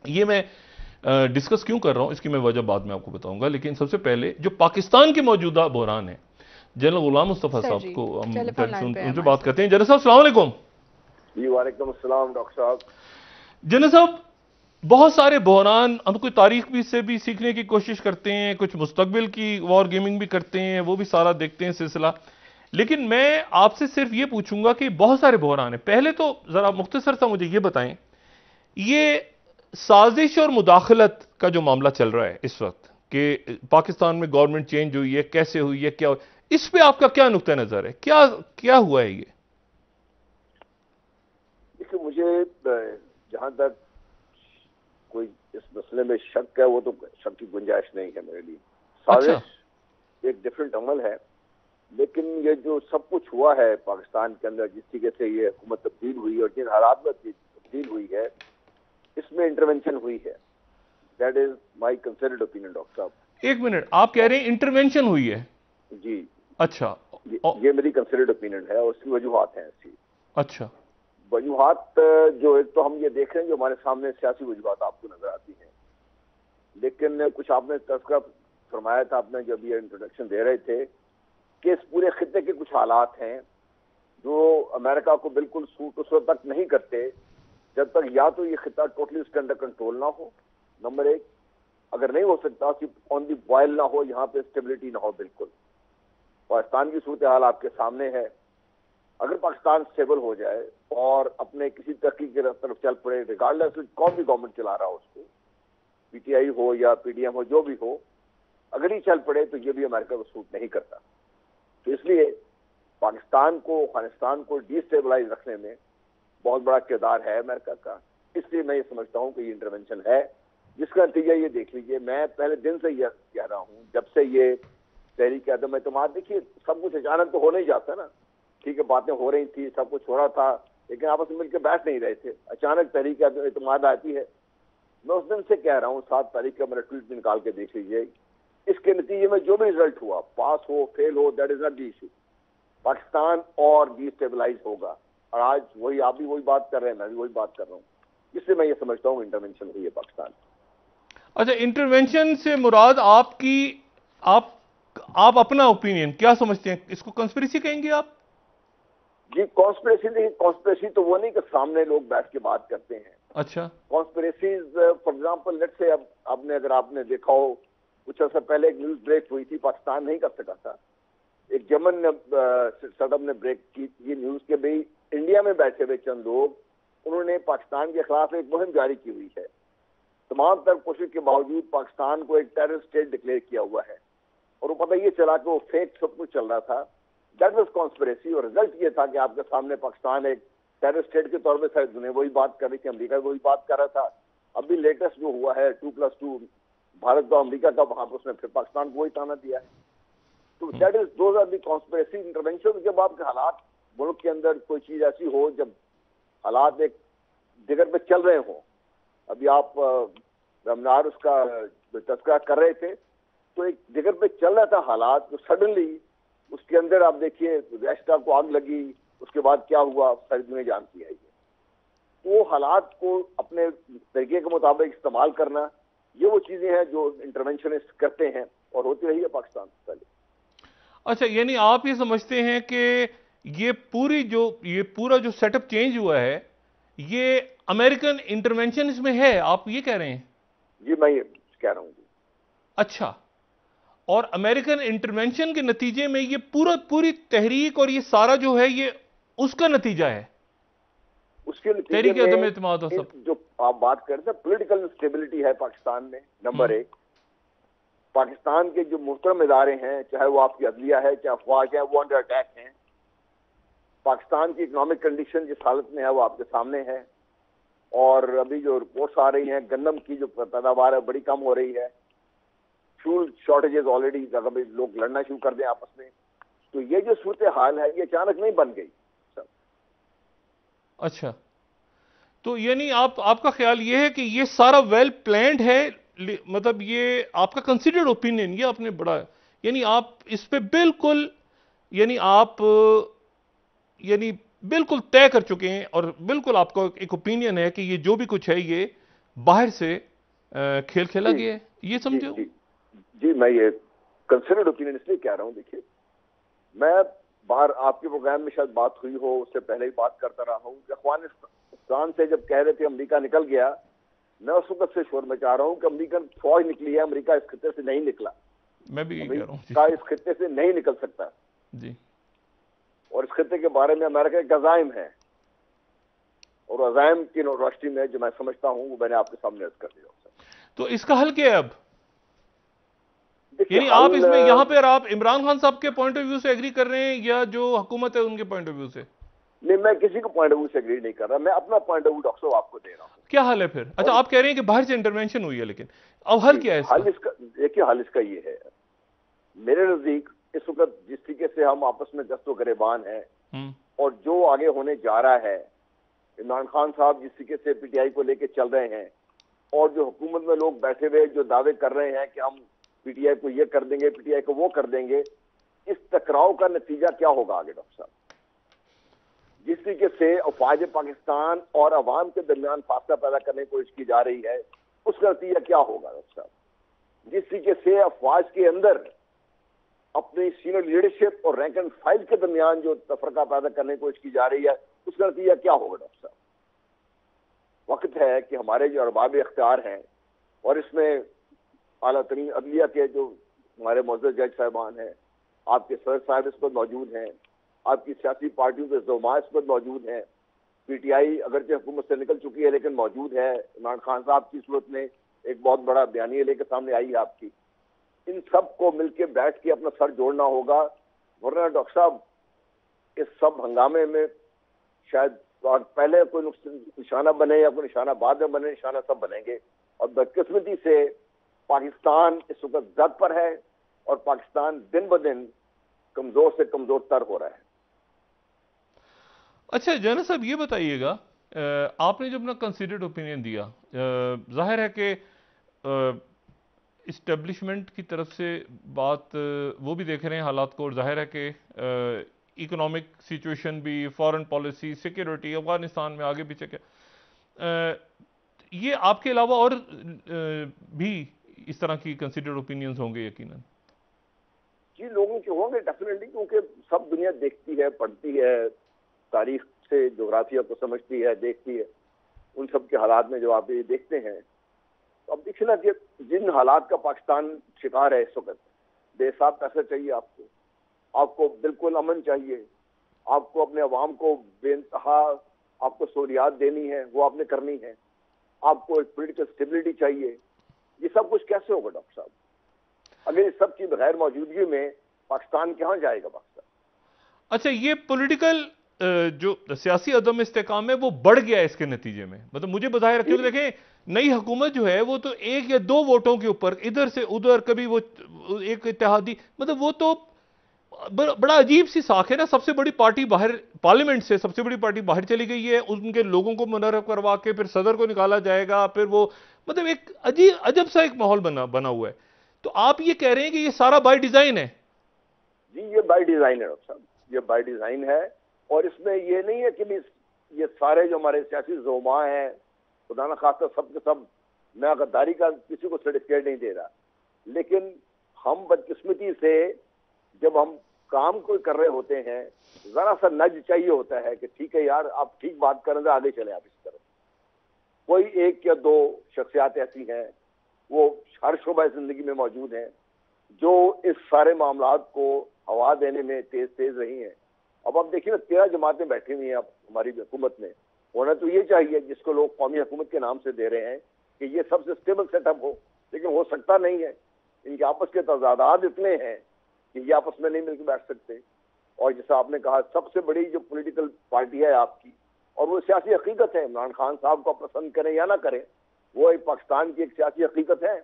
ये मैं डिस्कस क्यों कर रहा हूं, इसकी मैं वजह बाद में आपको बताऊंगा, लेकिन सबसे पहले जो पाकिस्तान के मौजूदा बहरान है, जनरल गुलाम मुस्तफा साहब को हम उनसे बात करते हैं। जनरल साहब अस्सलाम वालेकुम। जी वालेकुम अस्सलाम डॉक्टर साहब। जनरल साहब, बहुत सारे बहरान, हम कोई तारीख भी से भी सीखने की कोशिश करते हैं, कुछ मुस्तकबिल की वॉर गेमिंग भी करते हैं, वो भी सारा देखते हैं सिलसिला। लेकिन मैं आपसे सिर्फ ये पूछूंगा कि बहुत सारे बहरान हैं। पहले तो जरा मुख्तसर सा मुझे ये बताएं, ये साजिश और मुदाखलत का जो मामला चल रहा है इस वक्त कि पाकिस्तान में गवर्नमेंट चेंज हुई है, कैसे हुई है, क्या हुई, इस पे आपका क्या नुक्ता नजर है, क्या क्या हुआ है ये? देखिए, मुझे जहां तक कोई इस मसले में शक है, वो तो शक की गुंजाइश नहीं है मेरे लिए। अच्छा। साजिश एक डिफरेंट अमल है, लेकिन ये जो सब कुछ हुआ है पाकिस्तान के अंदर, जिस तरीके से ये हुकूमत तब्दील हुई और जिन हालात में तब्दील हुई है, इसमें इंटरवेंशन हुई है। That is my considered opinion, doctor साहब। एक मिनट, आप कह रहे हैं इंटरवेंशन हुई है? जी, अच्छा। ये मेरी कंसिडर्ड ओपिनियन है और उसकी वजूहत हैं ऐसी। अच्छा। वजूहत जो एक तो हम ये देख रहे हैं, जो हमारे सामने सियासी वजूहत आपको नजर आती हैं, लेकिन कुछ आपने तस्करा फरमाया था, आपने जब ये इंट्रोडक्शन दे रहे थे, कि इस पूरे खित्ते के कुछ हालात हैं जो अमेरिका को बिल्कुल सूट उस वक्त तक नहीं करते जब तक या तो ये खित्ता टोटली उसके अंडर कंट्रोल ना हो, नंबर एक। अगर नहीं हो सकता कि ऑन दी बॉयल ना हो, यहाँ पे स्टेबिलिटी ना हो बिल्कुल। पाकिस्तान की सूरत हाल आपके सामने है। अगर पाकिस्तान स्टेबल हो जाए और अपने किसी तरक्की की तरफ चल पड़े, रिगार्डलेस कौन भी गवर्नमेंट चला रहा हो, उसको पीटीआई हो या पीडीएम हो, जो भी हो, अगर ही चल पड़े तो ये भी अमेरिका को सूट नहीं करता। तो इसलिए पाकिस्तान को, अफगानिस्तान को डिस्टेबलाइज रखने में बहुत बड़ा किरदार है अमेरिका का। इसलिए मैं ये समझता हूँ कि ये इंटरवेंशन है, जिसका नतीजा ये देख लीजिए। मैं पहले दिन से यह कह रहा हूँ, जब से ये तहरीक अदम एतमाद, देखिए सब कुछ अचानक तो हो नहीं जाता ना, ठीक है, बातें हो रही थी, सब कुछ हो रहा था, लेकिन आपस में मिलकर बैठ नहीं रहे थे। अचानक तहरीक अदम एतमाद आती है। मैं उस दिन से कह रहा हूँ, 7 तारीख का मेरा ट्वीट भी निकाल के देख लीजिए। इसके नतीजे में जो भी रिजल्ट हुआ, पास हो फेल हो, that is not the issue. Pakistan और डिस्टेबलाइज होगा। और आज वही, आप भी वही बात कर रहे हैं, मैं भी वही बात कर रहा हूँ। इसलिए मैं ये समझता हूँ इंटरवेंशन हुई है पाकिस्तान। अच्छा, इंटरवेंशन से मुराद आपकी, आप अपना ओपिनियन क्या समझते हैं, इसको कंस्पिरेसी कहेंगे आप? जी, कॉन्स्पिरेसी नहीं, कॉन्स्पिरेसी तो वो नहीं कि सामने लोग बैठ के बात करते हैं। अच्छा। Conspiracies, for example let's say, अब आपने, अगर आपने देखा हो, कुछ अर्सा पहले एक न्यूज ब्रेक हुई थी, पाकिस्तान नहीं कर सका था, एक जर्मन सदम ने ब्रेक की ये न्यूज के भाई इंडिया में बैठे हुए चंद लोग, उन्होंने पाकिस्तान के खिलाफ एक मुहिम जारी की हुई है। तमाम तर कोशिश के बावजूद पाकिस्तान को एक टेररिस्ट स्टेट डिक्लेयर किया हुआ है, और वो पता ये चला कि वो फेक सब कुछ चल रहा था। That was conspiracy. और रिजल्ट ये था कि आपके सामने पाकिस्तान एक टेररिस्ट स्टेट के तौर पर सारी दुनिया वही बात कर रही थी, अमेरिका वही बात कर रहा था। अभी लेटेस्ट जो हुआ है 2+2 भारत और अमेरिका का, वहां पर उसने फिर पाकिस्तान को वही ताना दिया है। तो that is, those are the conspiracy intervention. जब आपके हालात मुल्क के अंदर कोई चीज ऐसी हो, जब हालात एक दिगर पे चल रहे हो, अभी आप रमनार उसका तस्करा कर रहे थे, तो एक दिगर पे चल रहा था हालात, तो सडनली उसके अंदर आप देखिए रेस्टा को आग लगी, उसके बाद क्या हुआ सारी दुनिया जानती है। वो हालात को अपने तरीके के मुताबिक इस्तेमाल करना, ये वो चीजें हैं जो इंटरवेंशनिस्ट करते हैं और होती रही है पाकिस्तान से पहले। अच्छा, यानी आप ये समझते हैं कि ये पूरा जो सेटअप चेंज हुआ है, ये अमेरिकन इंटरवेंशन इसमें है, आप ये कह रहे हैं? जी, मैं ये कह रहा हूँ जी। अच्छा, और अमेरिकन इंटरवेंशन के नतीजे में ये पूरी तहरीक और ये सारा जो है, ये उसका नतीजा है, उसके नतीजे तहरीक अदम में एतमाद और सब। जो आप बात कर रहे थे, पॉलिटिकल इंस्टेबिलिटी है पाकिस्तान में, नंबर एक। पाकिस्तान के जो मुहतरम इदारे हैं, चाहे वो आपकी अदलिया है, चाहे अफवाज है, वो अंडर अटैक हैं। पाकिस्तान की इकोनॉमिक कंडीशन जिस हालत में है वो आपके सामने है। और अभी जो रिपोर्ट्स आ रही हैं, गंदम की जो पैदावार है बड़ी कम हो रही है। फ्यूल शॉर्टेजेस ऑलरेडी, लोग लड़ना शुरू कर दें आपस में। तो ये जो सूरत हाल है, ये अचानक नहीं बन गई सब। अच्छा, तो यानी आपका ख्याल ये है कि ये सारा वेल प्लान्ड है, मतलब ये आपका कंसिडर्ड ओपिनियन, ये आपने बड़ा, यानी आप इस पे बिल्कुल, यानी आप यानी बिल्कुल तय कर चुके हैं और बिल्कुल आपका एक ओपिनियन है कि ये जो भी कुछ है ये बाहर से खेल खेला गया है, ये समझो? जी, जी, मैं ये कंसिडर्ड ओपिनियन इसलिए कह रहा हूं। देखिए, मैं बाहर आपके प्रोग्राम में शायद बात हुई हो, उससे पहले ही बात करता रहा हूं कि अफगानिस्तान से जब कह रहे थे अमेरिका निकल गया, मैं उस वक्त से शोर मचा रहा हूँ कि अमेरिकन फौज निकली है, अमेरिका इस खिते से नहीं निकला, मैं भी यही कह रहा हूँ अमेरिका इस खिते से नहीं निकल सकता जी। और इस खिते के बारे में अमेरिका एक अज़ाइम है, और अज़ाइम की रोशनी में जो मैं समझता हूँ वो मैंने आपके सामने अर्ज कर दिया। तो इसका हल क्या है अब? देखिए, यानी आप इसमें यहां पर आप इमरान खान साहब के पॉइंट ऑफ व्यू से एग्री कर रहे हैं या जो हुकूमत है उनके पॉइंट ऑफ व्यू से? नहीं, मैं किसी को पॉइंट ऑफ व्यू से एग्री नहीं कर रहा, मैं अपना पॉइंट ऑफ व्यू डॉक्टर साहब आपको दे रहा हूँ। क्या हल है फिर? अच्छा, आप कह रहे हैं कि बाहर से इंटरवेंशन हुई है, लेकिन अब हल क्या है इसका? हल इसका देखिए, हल इसका ये है, मेरे नजदीक इस वक्त जिस तरीके से हम आपस में दस्तो गरेबान हैं और जो आगे होने जा रहा है, इमरान खान साहब जिस तरीके से पीटीआई को लेके चल रहे हैं और जो हुकूमत में लोग बैठे हुए जो दावे कर रहे हैं कि हम पीटीआई को ये कर देंगे, पीटीआई को वो कर देंगे, इस टकराव का नतीजा क्या होगा आगे डॉक्टर साहब? जिस तरीके से अफवाज पाकिस्तान और अवाम के दरमियान फासला पैदा करने की कोशिश की जा रही है, उसका नतीजा क्या होगा डॉक्टर साहब? जिस तरीके से अफवाज के अंदर अपनी सीनियर लीडरशिप और रैंक एंड फाइल के दरमियान जो तफरका पैदा करने की कोशिश की जा रही है, उसका नतीजा क्या होगा डॉक्टर साहब? वक्त है कि हमारे जो अरबाब इख्तियार हैं और इसमें आला तरीन अदलिया के जो हमारे मौजूद जज साहबान हैं, आपके सर साहब इस पर मौजूद हैं, आपकी सियासी पार्टियों के ज़ुमा इस पर मौजूद हैं, पीटीआई अगरचे हुकूमत से निकल चुकी है लेकिन मौजूद है, इमरान खान साहब की सूरत में एक बहुत बड़ा बयानिया लेकर सामने आई है आपकी, इन सब को मिलकर बैठ के अपना सर जोड़ना होगा, वरना डॉक्टर साहब इस सब हंगामे में शायद पहले कोई निशाना बने या कोई निशाना बाद में बने, निशाना सब बनेंगे और बदकिस्मती से पाकिस्तान इस वक्त जद पर है और पाकिस्तान दिन ब दिन कमजोर से कमजोर तर हो रहा है। अच्छा जनरल साहब, ये बताइएगा, आपने जब अपना कंसीडर्ड ओपिनियन दिया, जाहिर है कि इस्टेब्लिशमेंट की तरफ से बात वो भी देख रहे हैं हालात को, और जाहिर है कि इकोनॉमिक सिचुएशन भी, फॉरेन पॉलिसी, सिक्योरिटी, अफगानिस्तान में आगे पीछे क्या, ये आपके अलावा और भी इस तरह की कंसीडर्ड ओपिनियंस होंगे यकीनन? जी, लोगों के होंगे डेफिनेटली, क्योंकि सब दुनिया देखती है, पढ़ती है, तारीख से जोग्राफिया को समझती है, देखती है, उन सब के हालात में जब आप ये देखते हैं तो अब देखिए ना कि जिन हालात का पाकिस्तान शिकार है इस वक्त, बेहिसाब पैसा चाहिए आपको, आपको बिल्कुल अमन चाहिए, आपको अपने अवाम को बेइंतहा आपको सहूलियात देनी है, वो आपने करनी है, आपको एक पोलिटिकल स्टेबिलिटी चाहिए, ये सब कुछ कैसे होगा डॉक्टर साहब? अगर इस सब की बगैर मौजूदगी में पाकिस्तान कहाँ जाएगा पाकिस्तान? अच्छा, ये पॉलिटिकल जो सियासी अदम इस्तेकाम है वो बढ़ गया है इसके नतीजे में, मतलब मुझे बताए रखिए, देखें नई हुकूमत जो है वो तो एक या दो वोटों के ऊपर इधर से उधर, कभी वो एक इत्तेहादी, मतलब वो तो बड़ा अजीब सी साख है ना। सबसे बड़ी पार्टी बाहर, पार्लियामेंट से सबसे बड़ी पार्टी बाहर चली गई है, उनके लोगों को मुनर्रफ करवा के फिर सदर को निकाला जाएगा, फिर वो मतलब एक अजीब अजब सा एक माहौल बना हुआ है। तो आप ये कह रहे हैं कि ये सारा बाय डिजाइन है? जी, ये बाय डिजाइन है डॉक्टर साहब, ये बाय डिजाइन है, और इसमें ये नहीं है कि ये सारे जो हमारे सियासी ज़ुमा हैं, खुदा न खास्ता सब के सब, मैं गद्दारी का किसी को सर्टिफिकेट नहीं दे रहा, लेकिन हम बदकिस्मती से जब हम काम कोई कर रहे होते हैं, जरा सा नज चाहिए होता है कि ठीक है यार, आप ठीक बात करें, आगे चले आप इस तरफ। कोई एक या दो शख्सियात ऐसी हैं, वो हर शोबा जिंदगी में मौजूद हैं, जो इस सारे मामलात को हवा देने में तेज रही हैं। अब आप देखिए ना, 13 जमातें बैठी हुई हैं अब हमारी हुकूमत में, होना तो ये चाहिए जिसको लोग कौमी हुकूमत के नाम से दे रहे हैं कि ये सबसे स्टेबल सेटअप हो, लेकिन हो सकता नहीं है। इनके आपस के तजादात इतने हैं कि ये आपस में नहीं मिलकर बैठ सकते। और जैसा आपने कहा, सबसे बड़ी जो पॉलिटिकल पार्टी है आपकी, और वो सियासी हकीकत है, इमरान खान साहब को पसंद करें या ना करें, वो एक पाकिस्तान की एक सियासी हकीकत है,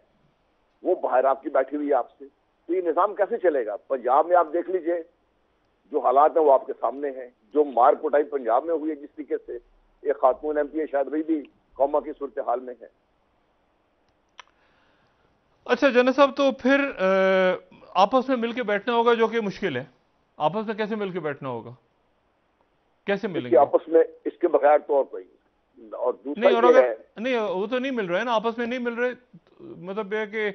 वो बाहर आपकी बैठी हुई है आपसे। तो ये निज़ाम कैसे चलेगा? पंजाब में आप देख लीजिए, जो हालात है वो आपके सामने हैं, जो मार कुटाई पंजाब में हुई है, जिस तरीके से एक खातून एमपी शायद वही भी कौमा की सूरत हाल में है। अच्छा जनरल साहब, तो फिर आपस में मिलकर बैठना होगा, जो कि मुश्किल है। आपस में कैसे मिलकर बैठना होगा, कैसे मिलेंगे आपस में? इसके बगैर तो और कोई और दूसरा नहीं, और अगर नहीं, वो तो नहीं मिल रहा है ना, आपस में नहीं मिल रहे, मतलब यह कि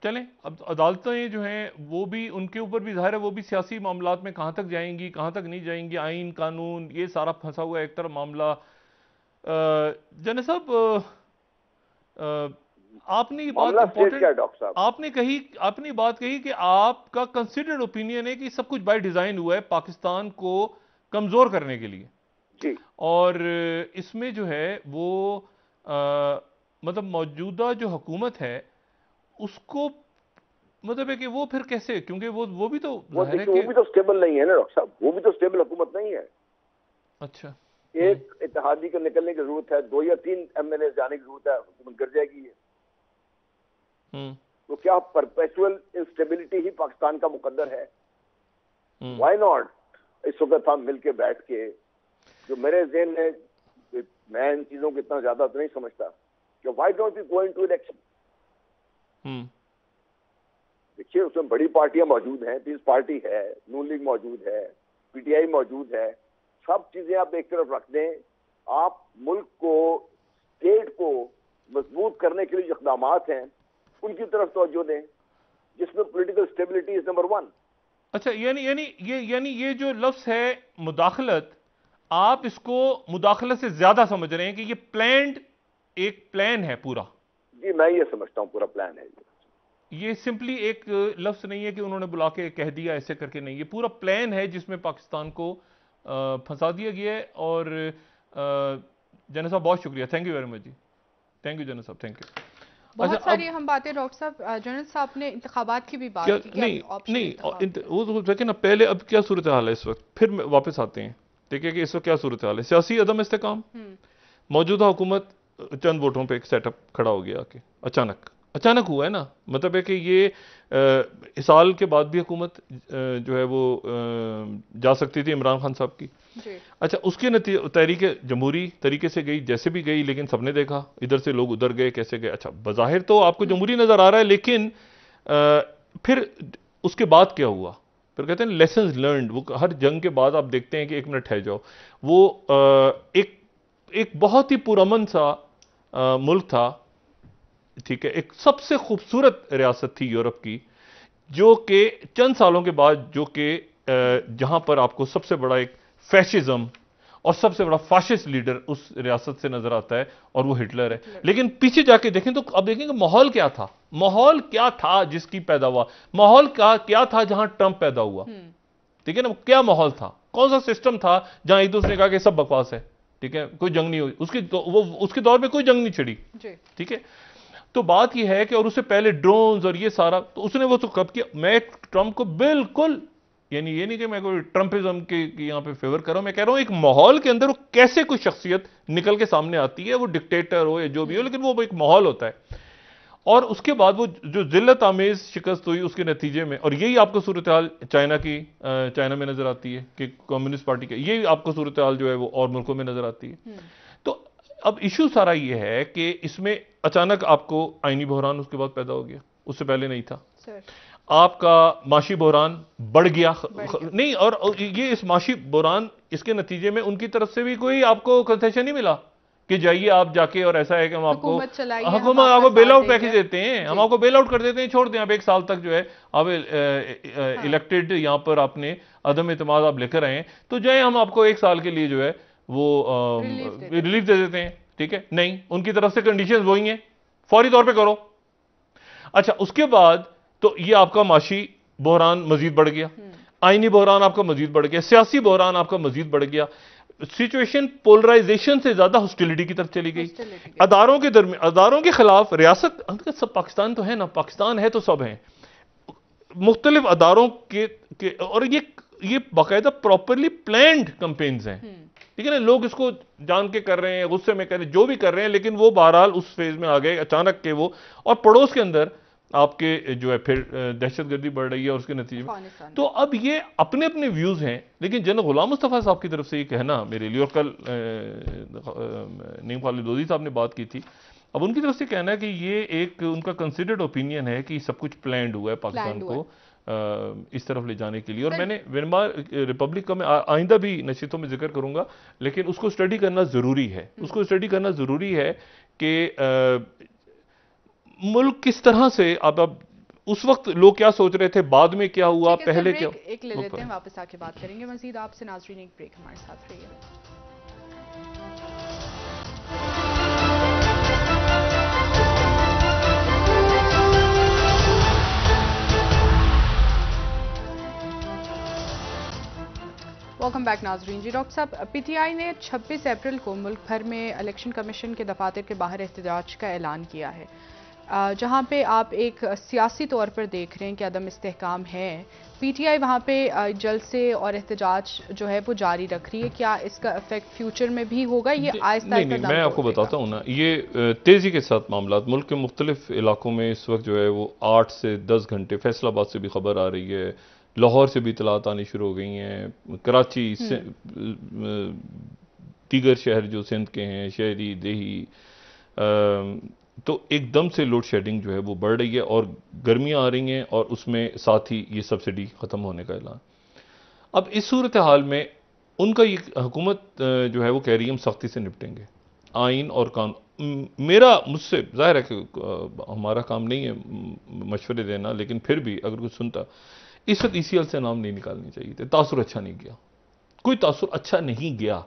चलें, अब अदालतें जो हैं वो भी, उनके ऊपर भी जाहिर है वो भी सियासी मामलात में कहाँ तक जाएंगी, कहाँ तक नहीं जाएंगी, आइन कानून ये सारा फंसा हुआ है एक तरफ मामला। जनरल साहब, आपने ये बात मामला स्टेट क्या है इंपॉर्टेंट डॉक्टर साहब? आपने बात कही कि आपका कंसिडर्ड ओपिनियन है कि सब कुछ बाय डिजाइन हुआ है पाकिस्तान को कमजोर करने के लिए, जी और इसमें जो है वो मतलब मौजूदा जो हुकूमत है उसको मतलब है कि वो फिर कैसे, क्योंकि वो भी तो वो जाहिर है देखिए, वो कि भी तो स्टेबल नहीं है ना डॉक्टर साहब, वो भी तो स्टेबल हुकूमत नहीं है। अच्छा एक इत्तेहादी को निकलने की जरूरत है, 2 या 3 एमएलए जाने की जरूरत है, हुकूमत गिर जाएगी ये। तो क्या परपेचुअल इंस्टेबिलिटी ही पाकिस्तान का मुकद्दर है? व्हाई नॉट इस वक्त हम मिलके बैठ के, जो मेरे ज़हन में, मैं इन चीजों को इतना ज्यादा तो नहीं समझता, कि why don't we go into election. देखिए उसमें बड़ी पार्टियां मौजूद हैं, पीस पार्टी है, नून लीग मौजूद है, पीटीआई मौजूद है, सब चीजें आप एक तरफ रख दें। आप मुल्क को, स्टेट को मजबूत करने के लिए जो इक़दाम हैं उनकी तरफ तवज्जो दें, जिसमें पॉलिटिकल स्टेबिलिटी इज नंबर 1। अच्छा, यानी ये जो लफ्ज है मुदाखलत, आप इसको मुदाखलत से ज्यादा समझ रहे हैं कि ये प्लान्ड एक प्लान है पूरा? जी मैं ये समझता हूँ पूरा प्लान है। ये सिंपली एक लफ्ज नहीं है कि उन्होंने बुला के कह दिया ऐसे करके, नहीं, ये पूरा प्लान है जिसमें पाकिस्तान को फंसा दिया गया है। और जनरल साहब बहुत शुक्रिया, थैंक यू वेरी मच जी, थैंक यू जनरल साहब, थैंक यू। बहुत सारी हम बातें डॉक्टर साहब, जनरल साहब ने इंतखाबात की भी बात की कि नहीं वो देखें ना पहले, अब क्या सूरत हाल है इस वक्त, फिर वापस आते हैं, देखिए कि इस वक्त क्या सूरत हाल है। सियासी अदम इस्तेकाम, मौजूदा हुकूमत चंद वोटों पे एक सेटअप खड़ा हो गया आके, अचानक हुआ है ना, मतलब है कि ये इस साल के बाद भी हुकूमत जो है वो जा सकती थी इमरान खान साहब की। अच्छा, उसके नतीजे तहरीक जमहूरी तरीके से गई, जैसे भी गई, लेकिन सबने देखा इधर से लोग उधर गए, कैसे गए। अच्छा, बज़ाहिर तो आपको जमहूरी नजर आ रहा है, लेकिन फिर उसके बाद क्या हुआ? फिर कहते हैं लेसन्स लर्नड। वो हर जंग के बाद आप देखते हैं कि एक मिनट ठहर जाओ, वो एक बहुत ही पुरअमन सा मुल्क था, ठीक है, एक सबसे खूबसूरत रियासत थी यूरोप की, जो कि चंद सालों के बाद, जो कि जहां पर आपको सबसे बड़ा एक फैशिज्म और सबसे बड़ा फाशिस्ट लीडर उस रियासत से नजर आता है, और वो हिटलर है। लेकिन पीछे जाके देखें तो अब देखेंगे माहौल क्या था जिसकी पैदावार, माहौल क्या था जहां ट्रंप पैदा हुआ, ठीक है ना, क्या माहौल था, कौन सा सिस्टम था जहां एक दूसरे ने कहा कि सब बकवास है, ठीक है, कोई जंग नहीं हुई उसके दौर में कोई जंग नहीं छिड़ी, ठीक है। तो बात यह है कि, और उससे पहले ड्रोन्स और ये सारा, तो उसने वो तो कब किया। मैं ट्रंप को बिल्कुल, यानी ये नहीं कि मैं कोई ट्रंपिज्म के यहां पे फेवर कर रहा हूं, मैं कह रहा हूं एक माहौल के अंदर वो कैसे कोई शख्सियत निकल के सामने आती है, वो डिक्टेटर हो या जो भी हो, लेकिन वो एक माहौल होता है। और उसके बाद वो जो जिल्लत आमेज शिकस्त हुई उसके नतीजे में, और यही आपको सूरत हाल चाइना में नजर आती है कि कम्युनिस्ट पार्टी का, यही आपको सूरत हाल जो है वो और मुल्कों में नजर आती है। तो अब इशू सारा ये है कि इसमें अचानक आपको आईनी बहरान उसके बाद पैदा हो गया, उससे पहले नहीं था। आपका माशी बहरान बढ़ गया नहीं, और ये इस माशी बहरान, इसके नतीजे में उनकी तरफ से भी कोई आपको कंसेशन नहीं मिला कि जाइए आप जाके, और ऐसा है कि हम आपको आपको बेल आउट पैकेज देते हैं, हम आपको बेल आउट कर देते हैं, छोड़ दें आप 1 साल तक जो है आप इलेक्टेड यहां पर आपने अदम एतमाद आप लेकर आए, तो जाए हम आपको 1 साल के लिए जो है वो रिलीफ दे देते हैं, ठीक है। नहीं, उनकी तरफ से कंडीशंस वही हैं, फौरी तौर पे करो। अच्छा, उसके बाद तो ये आपका माशी बहरान मजीद बढ़ गया, आईनी बहरान आपका मजीद बढ़ गया, सियासी बहरान आपका मजीद बढ़ गया, सिचुएशन पोलराइजेशन से ज्यादा हॉस्टिलिटी की तरफ चली गई, अदारों के खिलाफ रियासत। सब पाकिस्तान तो है ना, पाकिस्तान है तो सब हैं, मुख्तलिफ अदारों के और ये बाकायदा प्रॉपरली प्लान्ड कैंपेन्स हैं, ठीक है ना। लोग इसको जान के कर रहे हैं, गुस्से में कर रहे हैं, जो भी कर रहे हैं, लेकिन वो बहरहाल उस फेज में आ गए अचानक के वो, और पड़ोस के अंदर आपके जो है फिर दहशतगर्दी बढ़ रही है, और उसके नतीजे में तो अब ये अपने अपने व्यूज हैं। लेकिन जनरल गुलाम मुस्तफा साहब की तरफ से ये कहना मेरे लिए, और कल नईम खालिद लोधी साहब ने बात की थी, अब उनकी तरफ से कहना है कि ये एक उनका कंसिडर्ड ओपिनियन है कि सब कुछ प्लान्ड हुआ है पाकिस्तान को इस तरफ ले जाने के लिए। और मैंने वेनमार रिपब्लिक का मैं आइंदा भी नशीतों में जिक्र करूंगा, लेकिन उसको स्टडी करना जरूरी है, उसको स्टडी करना जरूरी है कि मुल्क किस तरह से, अब उस वक्त लोग क्या सोच रहे थे, बाद में क्या हुआ, पहले क्या। एक ले लेते हैं, वापस आके बात करेंगे मजीद आपसे। नाज़रीन, एक ब्रेक, हमारे साथ रहिए। वेलकम बैक नाजरीन। जी डॉक्टर साहब, पीटीआई ने 26 अप्रैल को मुल्क भर में इलेक्शन कमीशन के दफातर के बाहर एहतजाज का ऐलान किया है, जहां पे आप एक सियासी तौर पर देख रहे हैं कि अदम इस्तेहकाम है। पीटीआई वहां पे जलसे और एहतजाज जो है वो जारी रख रही है। क्या इसका इफेक्ट फ्यूचर में भी होगा? ये आहिस्ता नहीं, मैं आपको बताता हूँ ना, ये तेज़ी के साथ मामला मुल्क के मुख्तलिफ इलाकों में इस वक्त जो है वो 8 से 10 घंटे, फैसलाबाद से भी खबर आ रही है, लाहौर से भी इतलात आनी शुरू हो गई हैं, कराची से दीगर शहर जो सिंध के हैं, शहरी देही, तो एकदम से लोड शेडिंग जो है वो बढ़ रही है और गर्मियाँ आ रही हैं और उसमें साथ ही ये सब्सिडी ख़त्म होने का ऐलान। अब इस सूरत हाल में उनका ये हुकूमत जो है वो कह रही है हम सख्ती से निपटेंगे, आइन और कानून। मुझसे जाहिर है कि हमारा काम नहीं है मशवरे देना, लेकिन फिर भी अगर कुछ सुनता, इस वक्त ECL से नाम नहीं निकालनी चाहिए थे। तासुर अच्छा नहीं गया, कोई तासुर अच्छा नहीं गया।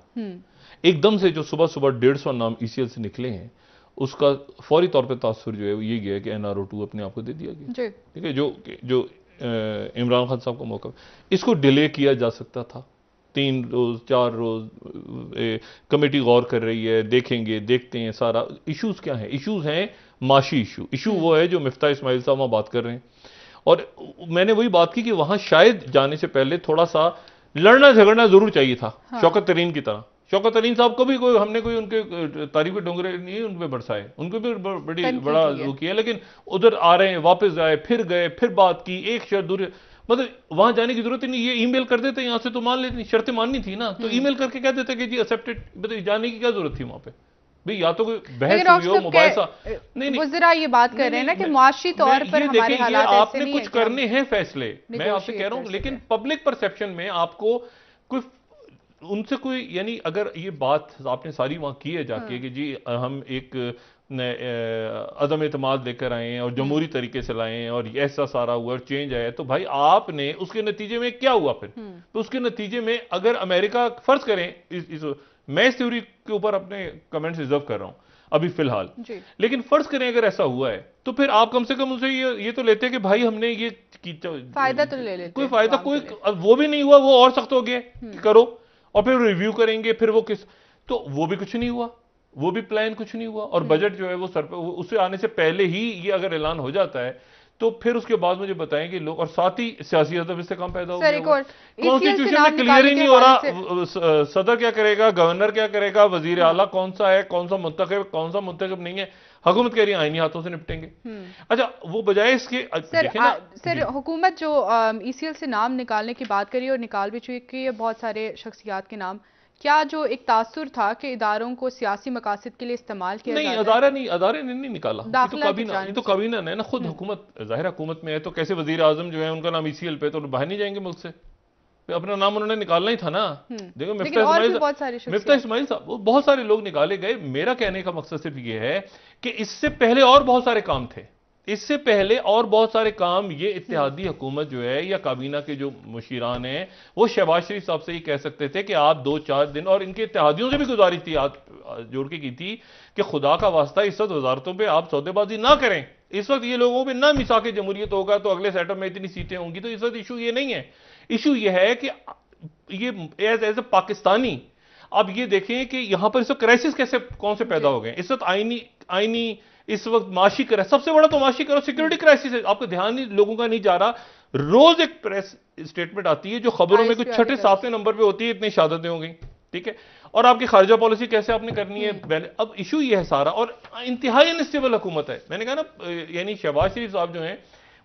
एकदम से जो सुबह सुबह 150 नाम ECL से निकले हैं, उसका फौरी तौर पे तासुर जो है वो ये गया कि NRO2 अपने आप को दे दिया गया। ठीक है, जो इमरान खान साहब का मौका, इसको डिले किया जा सकता था। 3 रोज 4 रोज कमेटी गौर कर रही है, देखेंगे, देखते हैं सारा। इश्यूज क्या हैं? इश्यूज हैं माशी इशू वो है जो मिफ्ता इस्माइल साहब वहां बात कर रहे हैं। और मैंने वही बात की कि वहां शायद जाने से पहले थोड़ा सा लड़ना झगड़ना जरूर चाहिए था। हाँ। शौकत तरीन की तरह। शौकत तरीन साहब को भी हमने कोई उनके तारीफ डोंगरे नहीं उन पर बरसाए, उनको भी बड़ा वो किया, लेकिन उधर आ रहे हैं, वापस आए, फिर गए, फिर बात की, एक शर्त दूर, मतलब वहां जाने की जरूरत ही नहीं। ये ईमेल कर देते यहां से तो मान लेते, शर्तें माननी थी ना, तो ईमेल करके कह देते कि जी एक्सेप्टेड, मतलब जाने की क्या जरूरत थी वहां पे भाई? या तो कोई बहस हुई हो, मुबाहिसा नहीं। वो जरा ये बात कर रहे हैं ना कि मुआशी तौर पर हमारे हालात ऐसे आपने कुछ करने हैं फैसले, मैं आपसे कह रहा हूं, लेकिन पब्लिक परसेप्शन में आपको कोई उनसे कोई, यानी अगर ये बात आपने सारी वहां की है जाके कि जी हम एक अदम एतमाद लेकर आए हैं और जमहूरी तरीके से लाए हैं और ऐसा सारा हुआ और चेंज आया, तो भाई आपने उसके नतीजे में क्या हुआ फिर? तो उसके नतीजे में अगर अमेरिका, फर्ज करें मैं इस थ्योरी के ऊपर अपने कमेंट्स रिजर्व कर रहा हूं अभी फिलहाल, लेकिन फर्ज करें अगर ऐसा हुआ है तो फिर आप कम से कम उनसे ये तो लेते कि भाई हमने ये फायदा तो ले लेते, कोई फायदा, कोई वो भी नहीं हुआ, वो और सख्त हो गया करो, और फिर रिव्यू करेंगे, फिर वो तो वो भी कुछ नहीं हुआ, वो भी प्लान कुछ नहीं हुआ। और बजट जो है वो सर पे, उससे आने से पहले ही ये अगर ऐलान हो जाता है तो फिर उसके बाद मुझे बताएं कि लोग, और साथ ही सियासी अदब इससे कम पैदा हो गया। कॉन्स्टिट्यूशन में क्लियर ही नहीं हो रहा, सदर क्या करेगा, गवर्नर क्या करेगा, वजीर आला कौन सा है, कौन सा मुंतखब नहीं है। हुकूमत कह रही है आईनी हाथों से निपटेंगे। अच्छा, वो बजाय इसके सर हुकूमत जो ECL से नाम निकालने की बात करी और निकाल भी चुकी है बहुत सारे शख्सियात के नाम, क्या जो एक तासुर था कि इदारों को सियासी मकासद के लिए इस्तेमाल किया नहीं, अदारे ने नहीं निकाला, ये तो काबीना ने ना, खुद हुकूमत, जाहिर हुकूमत में है तो कैसे वजीर आजम जो है उनका नाम ECL पे, तो बाहर नहीं जाएंगे मुल्क से, अपना नाम उन्होंने निकालना ही था ना। देखो मिफ्ता इस्माइल साहब, बहुत सारे लोग निकाले गए। मेरा कहने का मकसद सिर्फ ये है कि इससे पहले और बहुत सारे काम थे, इससे पहले और बहुत सारे काम ये इत्तेहादी हुकूमत जो है या काबीना के जो मुशीरान हैं वो शहबाज शरीफ साहब से ही कह सकते थे कि आप 2-4 दिन, और इनके इत्तेहादियों से भी गुजारिश थी, जोड़ के की थी कि खुदा का वास्ता इस वक्त वजारतों पर आप सौदेबाजी ना करें। इस वक्त ये लोगों पर ना मिसाक जमहूरियत होगा तो अगले सेटअप में इतनी सीटें होंगी, तो इस वक्त इशू ये नहीं है। इशू ये है कि ये एज ए पाकिस्तानी अब ये देखें कि यहां पर इस वक्त क्राइसिस कैसे, कौन से पैदा हो गए इस वक्त? आईनी इस वक्त माशी क्राइसिस, सबसे बड़ा तो माशी करो सिक्योरिटी क्राइसिस है। आपका ध्यान लोगों का नहीं जा रहा। रोज एक प्रेस स्टेटमेंट आती है जो खबरों में कुछ 6-7वें नंबर पे होती है, इतनी शहादतें हो गई, ठीक है, और आपकी खारजा पॉलिसी कैसे आपने करनी है। अब इशू ये है सारा, और इंतहाई अनस्टेबल हुकूमत है। मैंने कहा ना, यानी शहबाज शरीफ साहब जो हैं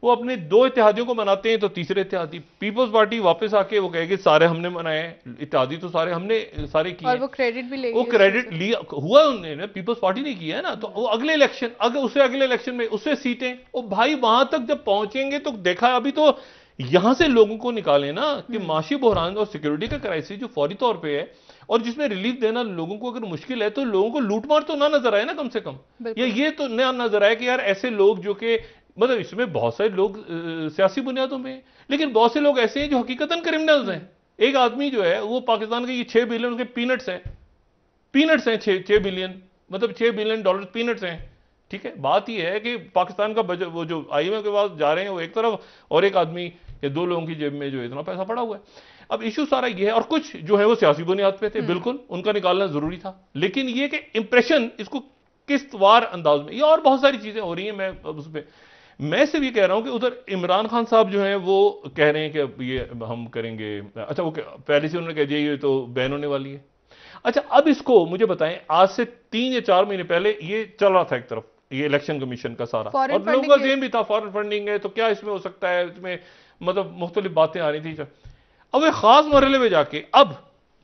वो अपने 2 इत्तेहादियों को मनाते हैं तो तीसरे इत्तेहादी पीपल्स पार्टी वापस आके वो कहेगी सारे हमने मनाए, इत्तेहादी तो सारे हमने सारे किए, और वो क्रेडिट भी लेगी, वो क्रेडिट लिया हुआ उन्होंने, पीपल्स पार्टी ने किया है ना। तो वो अगले इलेक्शन, अगले इलेक्शन में उससे सीटें, और भाई वहां तक जब पहुंचेंगे तो देखा, अभी तो यहां से लोगों को निकाले ना कि माशी बहरान और सिक्योरिटी का क्राइसिस जो फौरी तौर पर है और जिसमें रिलीफ देना लोगों को अगर मुश्किल है, तो लोगों को लूटमार तो ना नजर आए ना कम से कम, या ये तो ना नजर आए कि यार ऐसे लोग जो कि, मतलब इसमें बहुत सारे लोग सियासी बुनियादों में, लेकिन बहुत से लोग ऐसे हैं जो हकीकतन क्रिमिनल्स हैं। एक आदमी जो है वो पाकिस्तान के, ये 6 बिलियन उसके पीनट्स हैं 6 बिलियन, मतलब $6 बिलियन पीनट्स हैं, ठीक है। बात ये है कि पाकिस्तान का बजट, वो जो IMF के पास जा रहे हैं वो एक तरफ, और एक आदमी या 2 लोगों की जेब में जो इतना पैसा पड़ा हुआ है। अब इशू सारा ये है, और कुछ जो है वो सियासी बुनियाद पे थे, बिल्कुल उनका निकालना जरूरी था, लेकिन ये कि इंप्रेशन इसको किस वार अंदाज में, ये और बहुत सारी चीजें हो रही हैं। मैं अब उस पर मैं सिर्फ ये कह रहा हूं कि उधर इमरान खान साहब जो हैं वो कह रहे हैं कि अब ये हम करेंगे, अच्छा वो पहले से उन्होंने कह दिया ये तो बैन होने वाली है। अच्छा अब इसको मुझे बताएं, आज से 3 या 4 महीने पहले ये चल रहा था एक तरफ, ये इलेक्शन कमीशन का सारा, और लोगों का ज़हन भी था फॉरेन फंडिंग है तो क्या इसमें हो सकता है, इसमें मतलब मुख्तलिफ बातें आ रही थी। अब एक खास मरहले में जाके अब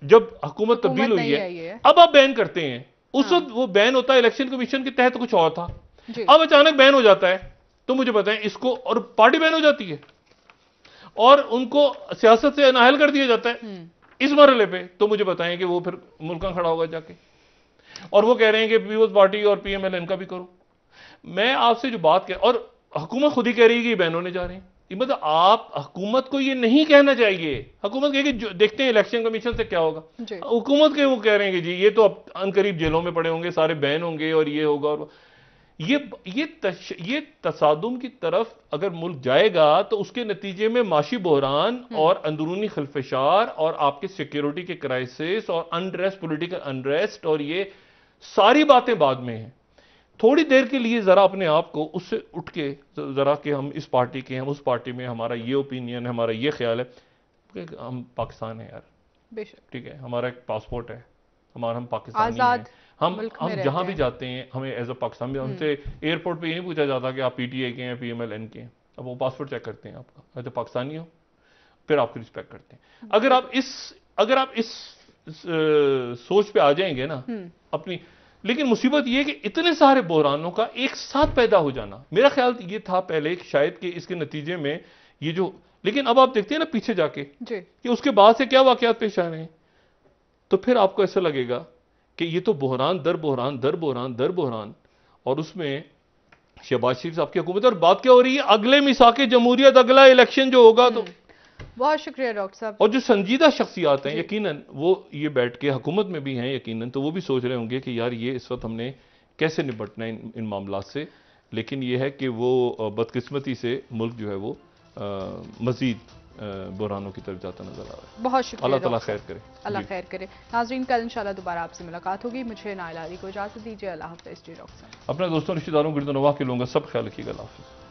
जब हुकूमत तब्दील हुई है, अब आप बैन करते हैं। उस वक्त वो बैन होता है इलेक्शन कमीशन के तहत कुछ और था, अब अचानक बैन हो जाता है। तो मुझे बताएं इसको, और पार्टी बैन हो जाती है और उनको सियासत से नाअहल कर दिया जाता है इस मरहले पे, तो मुझे बताएं कि वो फिर मुल्का खड़ा होगा जाके, और वो कह रहे हैं कि पीपल्स पार्टी और पीएमएल इनका भी करो। मैं आपसे जो बात कह, और हुकूमत खुद ही कह रही है कि बैन होने जा रहे हैं, मतलब आप हुकूमत को ये नहीं कहना चाहिए। हुकूमत कहे कि देखते हैं इलेक्शन कमीशन से क्या होगा, हुकूमत के वो कह रहे हैं कि जी ये तो अब अनकरीब जेलों में पड़े होंगे, सारे बैन होंगे और ये होगा, और ये तसादुम की तरफ अगर मुल्क जाएगा तो उसके नतीजे में माशी बहरान और अंदरूनी खिलफशार और आपके सिक्योरिटी के क्राइसिस और अनरेस्ट, पोलिटिकल अनरेस्ट, और ये सारी बातें बाद में हैं। थोड़ी देर के लिए जरा अपने आप को उससे उठ के जरा कि हम इस पार्टी के, हम उस पार्टी में, हमारा ये ओपिनियन है, हमारा ये ख्याल है कि हम पाकिस्तान है यार, बेशक ठीक है, हमारा एक पासपोर्ट है, हम पाकिस्तानी हैं, हम जहां भी जाते हैं हमें एज अ पाकिस्तान में, हमसे एयरपोर्ट पे ये नहीं पूछा जाता कि आप पीटीए के हैं, पीएमएलएन के हैं। अब वो पासपोर्ट चेक करते हैं आपका, अगर पाकिस्तानी हो फिर आपको रिस्पेक्ट करते हैं। अगर आप इस सोच पे आ जाएंगे ना अपनी, लेकिन मुसीबत ये कि इतने सारे बहरानों का एक साथ पैदा हो जाना, मेरा ख्याल ये था पहले शायद कि इसके नतीजे में ये जो, लेकिन अब आप देखते हैं ना पीछे जाके कि उसके बाद से क्या वाकयात पेश आ रहे हैं, तो फिर आपको ऐसा लगेगा कि ये तो बहरान दर बहरान दर बहरान दर बहरान, और उसमें शहबाज शरीफ साहब की हुकूमत, और बात क्या हो रही है, अगले मिसाके जमहूरियत, अगला इलेक्शन जो होगा तो। बहुत शुक्रिया डॉक्टर साहब। और जो संजीदा शख्सियात हैं यकीनन वो ये बैठ के हुकूमत में भी हैं यकीनन, तो वो भी सोच रहे होंगे कि यार ये इस वक्त हमने कैसे निपटना है इन मामलों से, लेकिन ये है कि वो बदकिस्मती से मुल्क जो है वो मजीद बुरानों की तरफ जाता नजर आ रहा है। बहुत शुक्रिया, अल्लाह ताला खैर करे, अल्लाह खैर करे। नाज़रीन कल इंशाल्लाह दोबारा आपसे मुलाकात होगी। मुझे नाइला अली को इजाजत दीजिए। अल्लाह हाफ़िज़ जी डॉक्टर साहब। अपने दोस्तों, रिश्तेदारों, गिरदोनवाह के लोगों का सब ख्याल रखिएगा। अल्लाह हाफ़िज़।